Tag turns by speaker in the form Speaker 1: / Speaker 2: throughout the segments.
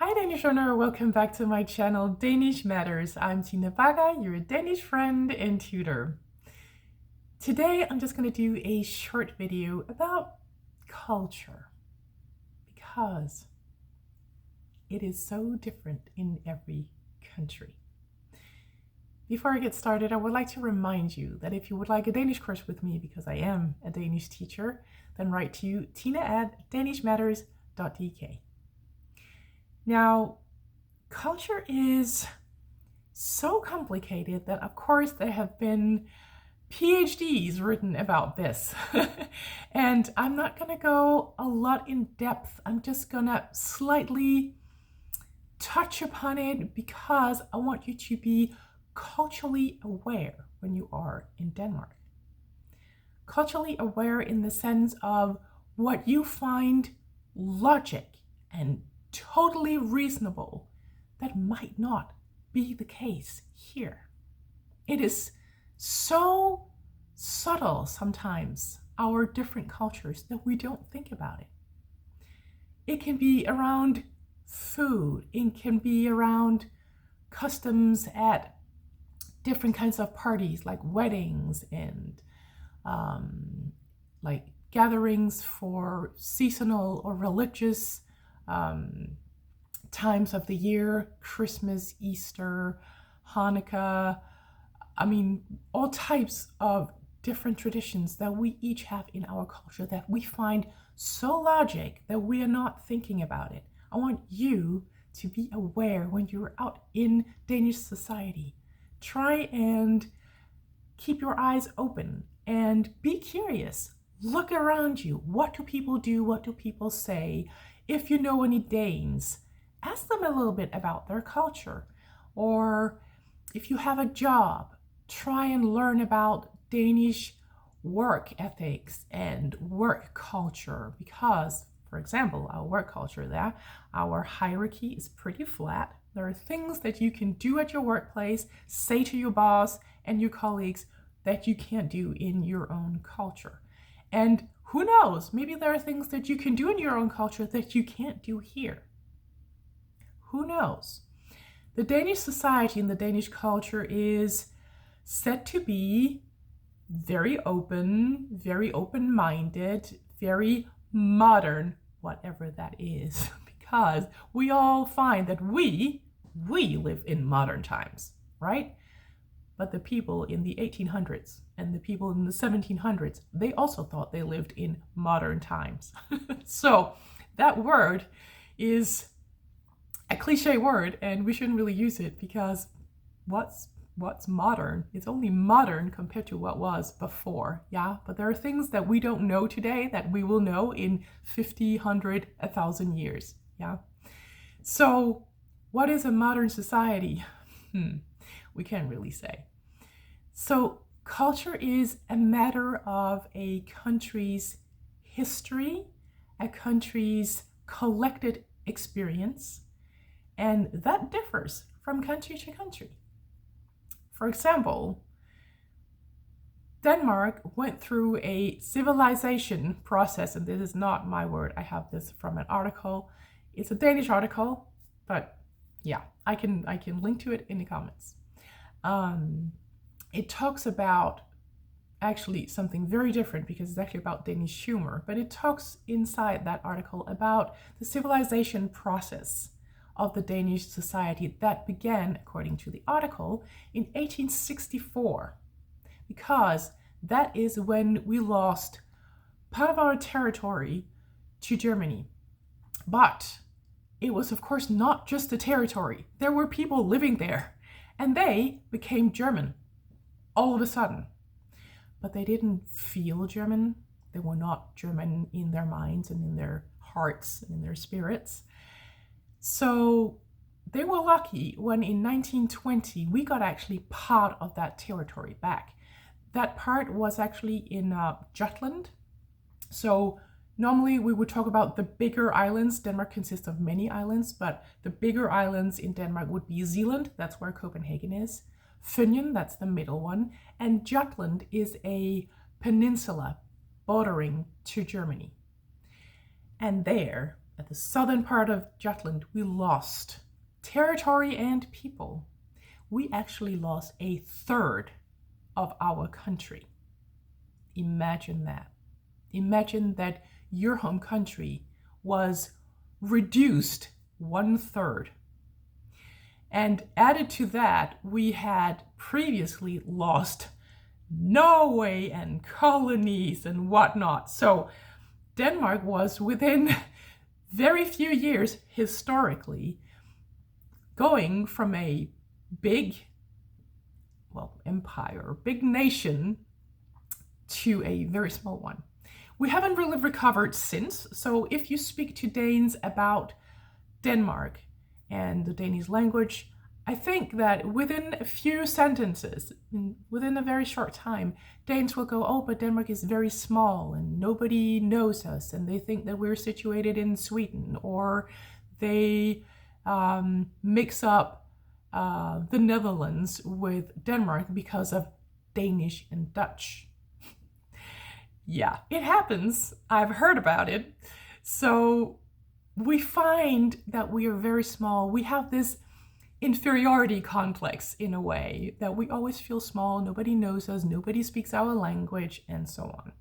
Speaker 1: Hi Danish learner, welcome back to my channel Danish Matters. I'm Tina Baga, your Danish friend and tutor. Today I'm just going to do a short video about culture because it is so different in every country. Before I get started, I would like to remind you that if you would like a Danish course with me, because I am a Danish teacher, then write to tina@danishmatters.dk. Now, culture is so complicated that, of course, there have been PhDs written about this. And I'm not going to go a lot in depth. I'm just going to slightly touch upon it because I want you to be culturally aware when you are in Denmark. Culturally aware in the sense of what you find logic and totally reasonable that might not be the case here. It is so subtle sometimes, our different cultures, that we don't think about it. It can be around food, it can be around customs at different kinds of parties like weddings and like gatherings for seasonal or religious times of the year, Christmas, Easter, Hanukkah. I mean, all types of different traditions that we each have in our culture that we find so logic that we are not thinking about it. I want you to be aware when you're out in Danish society. Try and keep your eyes open and be curious. Look around you. What do people do? What do people say? If you know any Danes, ask them a little bit about their culture. Or if you have a job, try and learn about Danish work ethics and work culture. Because, for example, our work culture there, our hierarchy is pretty flat. There are things that you can do at your workplace, say to your boss and your colleagues that you can't do in your own culture. And who knows, maybe there are things that you can do in your own culture that you can't do here. Who knows? The Danish society and the Danish culture is said to be very open, very open-minded, very modern, whatever that is, because we all find that we live in modern times, right? But the people in the 1800s and the people in the 1700s, they also thought they lived in modern times. So that word is a cliche word, and we shouldn't really use it because what's modern? It's only modern compared to what was before, yeah? But there are things that we don't know today that we will know in 50, 100, 1,000 years, yeah? So what is a modern society? We can't really say. So culture is a matter of a country's history, a country's collected experience, and that differs from country to country. For example, Denmark went through a civilization process, and this is not my word, I have this from an article. It's a Danish article, but yeah, I can link to it in the comments. It talks about actually something very different because it's actually about Danish humor, but it talks inside that article about the civilization process of the Danish society that began, according to the article, in 1864, because that is when we lost part of our territory to Germany. But it was, of course, not just the territory. There were people living there, and they became German all of a sudden. But they didn't feel German. They were not German in their minds and in their hearts and in their spirits. So they were lucky when in 1920 we got actually part of that territory back. That part was actually in Jutland. So normally we would talk about the bigger islands. Denmark consists of many islands, but the bigger islands in Denmark would be Zealand, that's where Copenhagen is, Fyn, that's the middle one, and Jutland is a peninsula bordering to Germany. And there at the southern part of Jutland, we lost territory and people. We actually lost a third of our country. Imagine that. Imagine that your home country was reduced 1/3. And added to that, we had previously lost Norway and colonies and whatnot. So Denmark was within very few years historically going from a big, empire, big nation to a very small one. We haven't really recovered since. So if you speak to Danes about Denmark and the Danish language, I think that within a few sentences, within a very short time, Danes will go, oh, but Denmark is very small and nobody knows us and they think that we're situated in Sweden, or they mix up the Netherlands with Denmark because of Danish and Dutch. Yeah, it happens. I've heard about it. So we find that we are very small. We have this inferiority complex in a way, that we always feel small, nobody knows us, nobody speaks our language, and so on.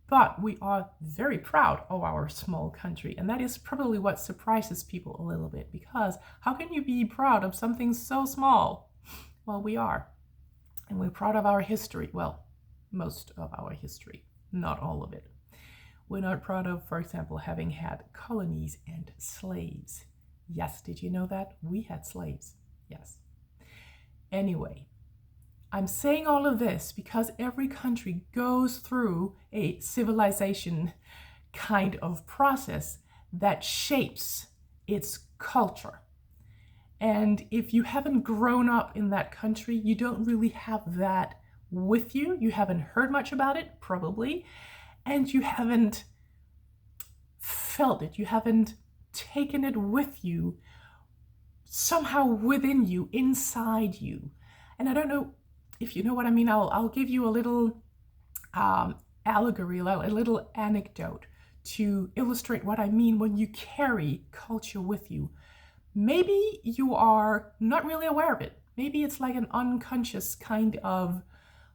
Speaker 1: But we are very proud of our small country, and that is probably what surprises people a little bit, because how can you be proud of something so small? Well, we are. And we're proud of our history. Well, most of our history, not all of it. We're not proud of, for example, having had colonies and slaves. Yes, did you know that? We had slaves. Yes. Anyway, I'm saying all of this because every country goes through a civilization kind of process that shapes its culture. And if you haven't grown up in that country, you don't really have that with you. You haven't heard much about it, probably, and you haven't felt it. You haven't taken it with you, somehow within you, inside you. And I don't know if you know what I mean. I'll give you a little allegory, a little anecdote to illustrate what I mean when you carry culture with you. Maybe you are not really aware of it. Maybe it's like an unconscious kind of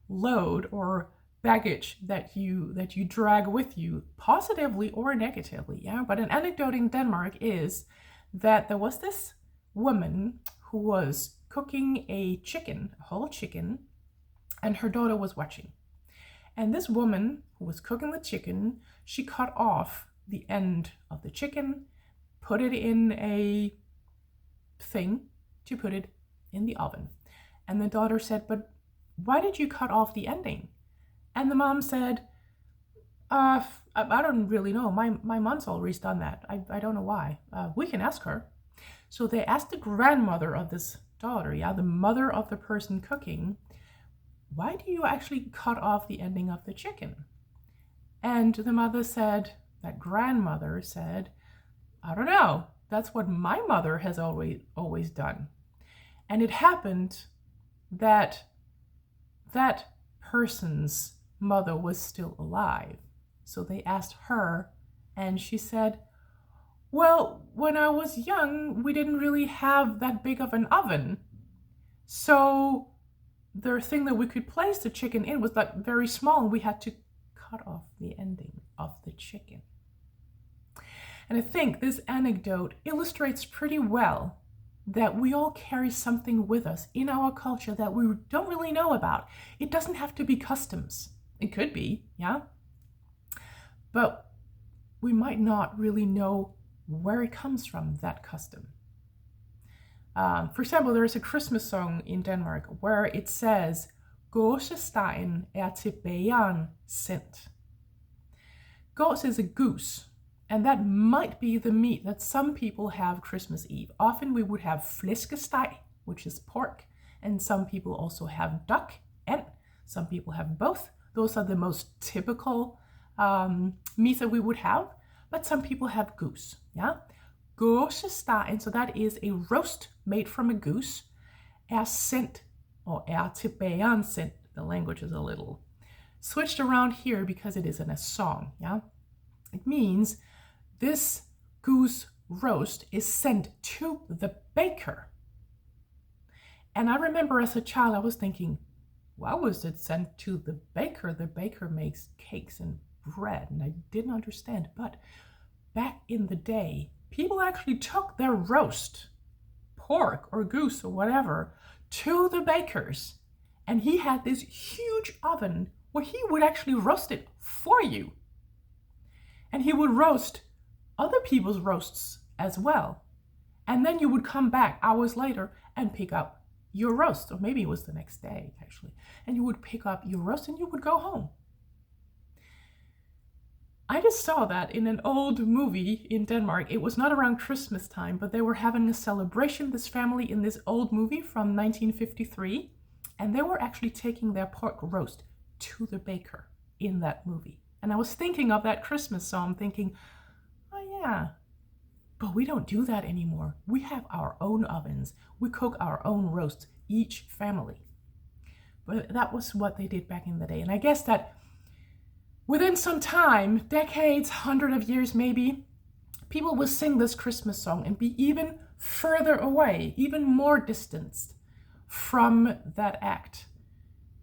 Speaker 1: load or baggage that you drag with you, positively or negatively. Yeah, but an anecdote in Denmark is that there was this woman who was cooking a whole chicken, and her daughter was watching. And this woman who was cooking the chicken, she cut off the end of the chicken, put it in a thing to put it in the oven. And the daughter said, but why did you cut off the ending? And the mom said, I don't really know. My mom's always done that. I don't know why. We can ask her. So they asked the grandmother of this daughter, the mother of the person cooking, why do you actually cut off the ending of the chicken? And the that grandmother said, I don't know. That's what my mother has always done. And it happened that that person's mother was still alive. So they asked her, and she said, well, when I was young, we didn't really have that big of an oven. So the thing that we could place the chicken in was like very small, and we had to cut off the ending of the chicken. And I think this anecdote illustrates pretty well that we all carry something with us in our culture that we don't really know about. It doesn't have to be customs. It could be, yeah? But we might not really know where it comes from, that custom. For example, there's a Christmas song in Denmark where it says, Gåsestegen tilbage sendt. Gås is a goose, and that might be the meat that some people have Christmas Eve. Often we would have flæskesteg, which is pork, and some people also have duck, and some people have both. Those are the most typical meat that we would have, but some people have goose, yeah? Gåsestegen, so that is a roast made from a goose, sendt, or tilbage sendt. The language is a little switched around here because it is in a song, yeah? It means this goose roast is sent to the baker. And I remember as a child, I was thinking, why was it sent to the baker? The baker makes cakes and bread, and I didn't understand. But back in the day, people actually took their roast, pork or goose or whatever, to the baker's. And he had this huge oven where he would actually roast it for you. And he would roast other people's roasts as well. And then you would come back hours later and pick up your roast, or maybe it was the next day actually, and you would pick up your roast and you would go home. I just saw that in an old movie in Denmark. It was not around Christmas time, but they were having a celebration, this family, in this old movie from 1953, and they were actually taking their pork roast to the baker in that movie. And I was thinking of that Christmas song, thinking, oh yeah, but we don't do that anymore. We have our own ovens. We cook our own roasts, each family. But that was what they did back in the day. And I guess that within some time, decades, 100 of years maybe, people will sing this Christmas song and be even further away, even more distanced from that act,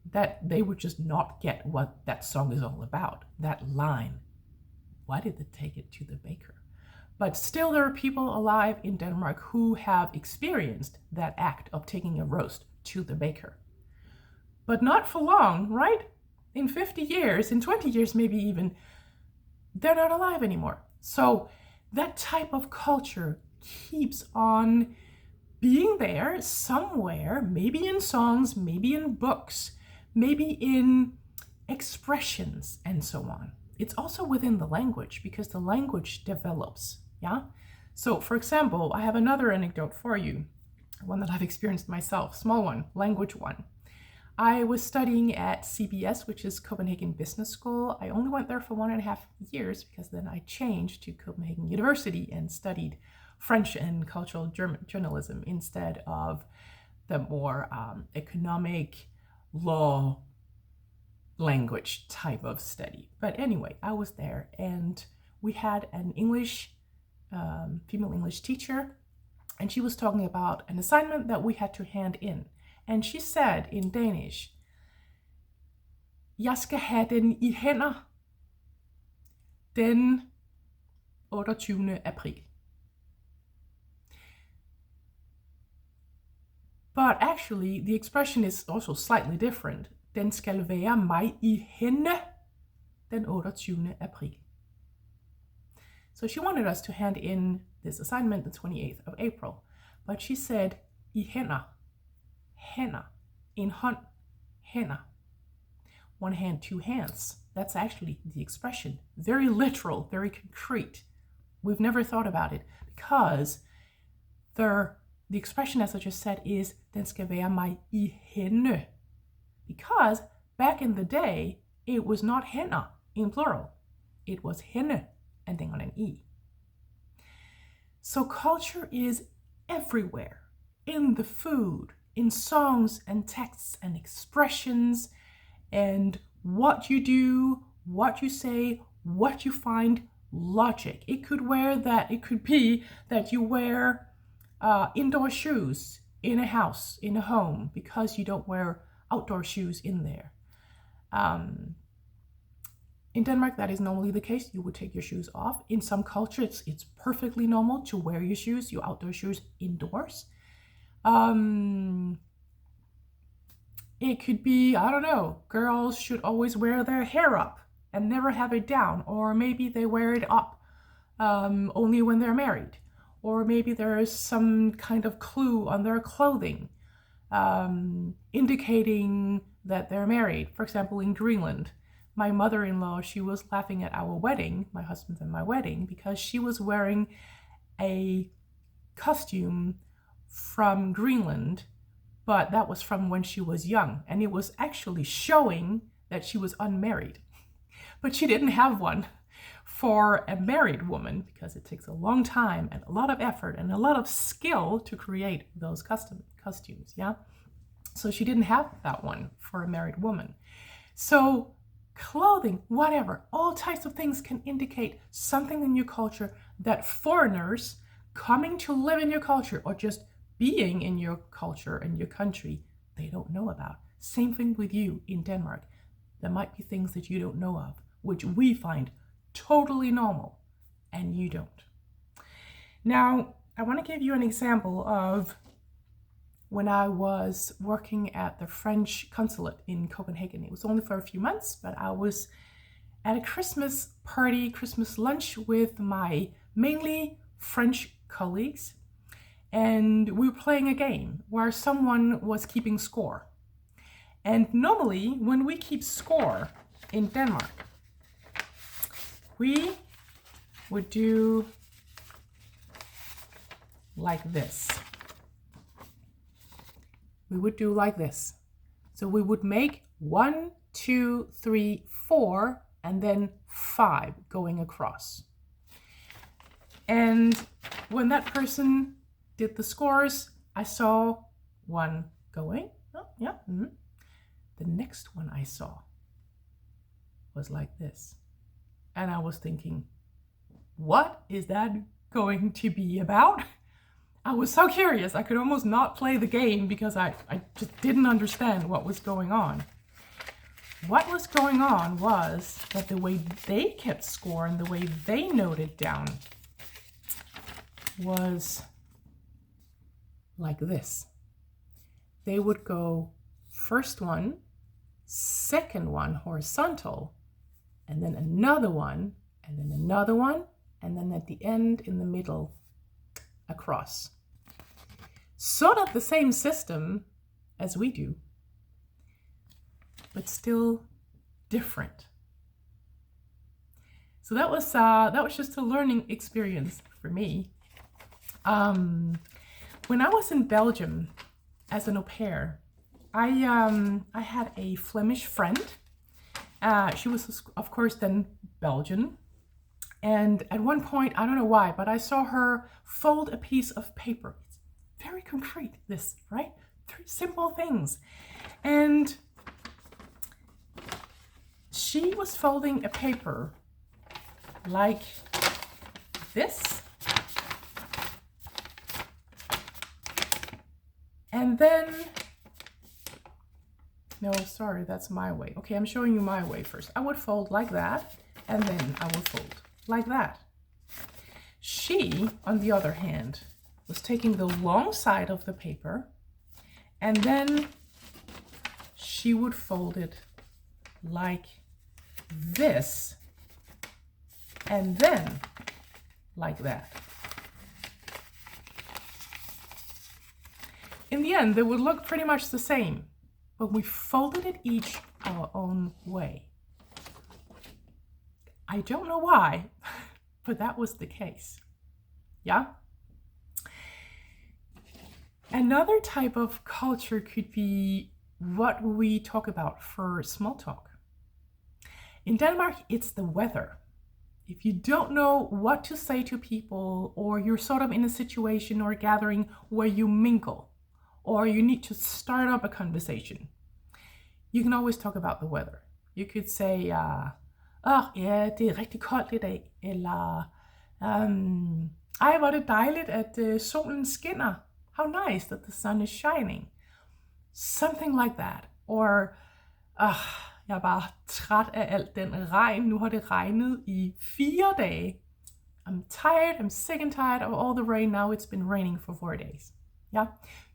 Speaker 1: that they would just not get what that song is all about, that line. Why did they take it to the baker? But still, there are people alive in Denmark who have experienced that act of taking a roast to the baker. But not for long, right? In 50 years, in 20 years maybe even, they're not alive anymore. So that type of culture keeps on being there somewhere, maybe in songs, maybe in books, maybe in expressions and so on. It's also within the language, because the language develops, yeah? So for example, I have another anecdote for you, one that I've experienced myself, small one, language one. I was studying at CBS, which is Copenhagen Business School. I only went there for 1.5 years because then I changed to Copenhagen University and studied French and cultural journalism instead of the more economic law language type of study. But anyway, I was there and we had an English, female English teacher, and she was talking about an assignment that we had to hand in. And she said in Danish, jeg skal have den I hænder den 28. april. But actually, the expression is also slightly different. Den skal være mig I hænde den 28. april. So she wanted us to hand in this assignment the 28th of April. But she said, I hænder. Hænder. En hånd. Hænder. One hand, two hands. That's actually the expression. Very literal, very concrete. We've never thought about it because the expression, as I just said, is den skal være mig I hænde. Because back in the day, it was not hænder in plural. It was hænde, ending on an E. So culture is everywhere. In the food, in songs and texts and expressions, and what you do, what you say, what you find logic. It could be that you wear indoor shoes in a house, in a home, because you don't wear outdoor shoes in there. In Denmark, that is normally the case. You would take your shoes off. In some cultures, it's perfectly normal to wear your shoes, your outdoor shoes, indoors. It could be, I don't know, girls should always wear their hair up and never have it down, or maybe they wear it up only when they're married, or maybe there is some kind of clue on their clothing indicating that they're married. For example, in Greenland, my mother-in-law, she was laughing at our wedding, my husband and my wedding, because she was wearing a costume from Greenland, but that was from when she was young, and it was actually showing that she was unmarried. But she didn't have one for a married woman because it takes a long time and a lot of effort and a lot of skill to create those costumes, yeah? So she didn't have that one for a married woman. So clothing, whatever, all types of things can indicate something in your culture that foreigners coming to live in your culture or just being in your culture and your country, they don't know about. Same thing with you in Denmark. There might be things that you don't know of, which we find totally normal, and you don't. Now, I want to give you an example of when I was working at the French consulate in Copenhagen. It was only for a few months, but I was at a Christmas party, Christmas lunch with my mainly French colleagues, and we were playing a game where someone was keeping score. And normally, when we keep score in Denmark, we would do like this. We would do like this. So we would make 1, 2, 3, 4, and then 5 going across. And when that person did the scores, I saw 1 going. Oh, yeah. Mm-hmm. The next one I saw was like this. And I was thinking, what is that going to be about? I was so curious, I could almost not play the game because I just didn't understand what was going on. What was going on was that the way they kept score and the way they noted down was like this. They would go first one, second one horizontal, and then another one, and then another one, and then at the end in the middle across. Sort of the same system as we do, but still different. So that was just a learning experience for me. When I was in Belgium as an au pair, I had a Flemish friend. She was, of course, then Belgian. And at one point, I don't know why, but I saw her fold a piece of paper. It's very concrete, this, right? 3 simple things. And she was folding a paper like this. And then, no, sorry, that's my way. Okay, I'm showing you my way first. I would fold like that, and then I would fold like that. She, on the other hand, was taking the long side of the paper, and then she would fold it like this, and then like that. In the end, they would look pretty much the same, but we folded it each our own way. I don't know why, but that was the case. Yeah? Another type of culture could be what we talk about for small talk. In Denmark, it's the weather. If you don't know what to say to people, or you're sort of in a situation or a gathering where you mingle, or you need to start up a conversation, you can always talk about the weather. You could say, ja, det rigtig koldt i dag, eller ej, hvor er det dejligt, at solen skinner. How nice that the sun is shining. Something like that. Or, jeg er bare træt af alt den regn. Nu har det regnet i 4 dage. I'm tired, I'm sick and tired of all the rain. Now it's been raining for 4 days. Yeah,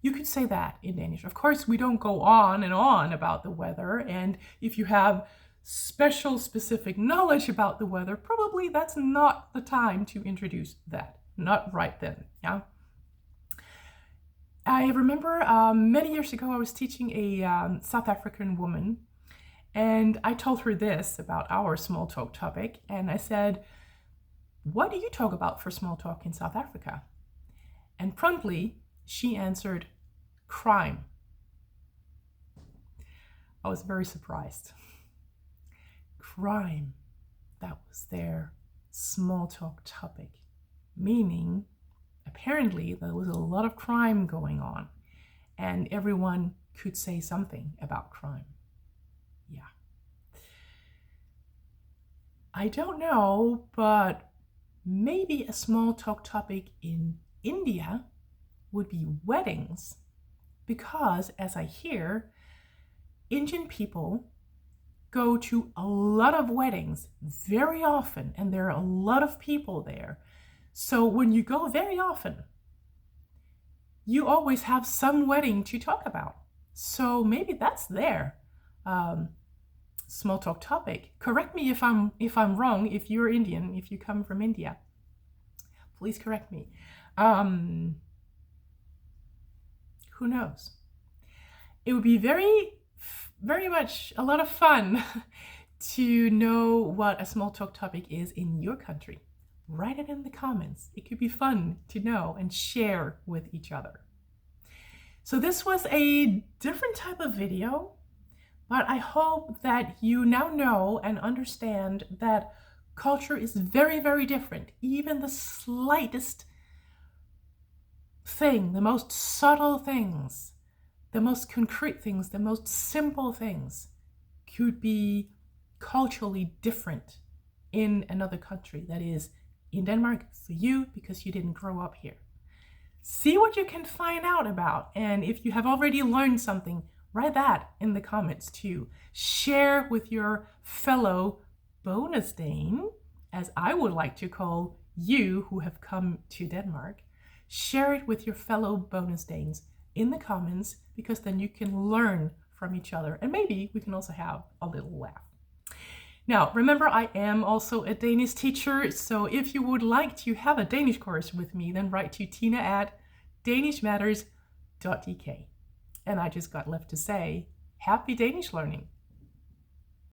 Speaker 1: you could say that in Danish. Of course, we don't go on and on about the weather. And if you have specific knowledge about the weather, probably that's not the time to introduce that. Not right then, yeah? I remember many years ago, I was teaching a South African woman, and I told her this about our small talk topic. And I said, what do you talk about for small talk in South Africa? And promptly, she answered, crime. I was very surprised. Crime, that was their small talk topic, meaning apparently there was a lot of crime going on and everyone could say something about crime. Yeah. I don't know, but maybe a small talk topic in India would be weddings, because as I hear, Indian people go to a lot of weddings very often, and there are a lot of people there. So when you go very often, you always have some wedding to talk about. So maybe that's their small talk topic. Correct me if I'm wrong. If you're Indian, if you come from India, please correct me. Who knows? It would be very much a lot of fun to know what a small talk topic is in your country. Write it in the comments. It could be fun to know and share with each other. So this was a different type of video, but I hope that you now know and understand that culture is very, very different. Even the slightest thing, the most subtle things, the most concrete things, the most simple things could be culturally different in another country. That is, in Denmark for you, because you didn't grow up here. See what you can find out about. And if you have already learned something, write that in the comments too. Share with your fellow bonus Dane, as I would like to call you who have come to Denmark. Share it with your fellow bonus Danes in the comments, because then you can learn from each other, and maybe we can also have a little laugh. Now, remember, I am also a Danish teacher, so if you would like to have a Danish course with me, then write to tina@danishmatters.dk. And I just got left to say, happy Danish learning!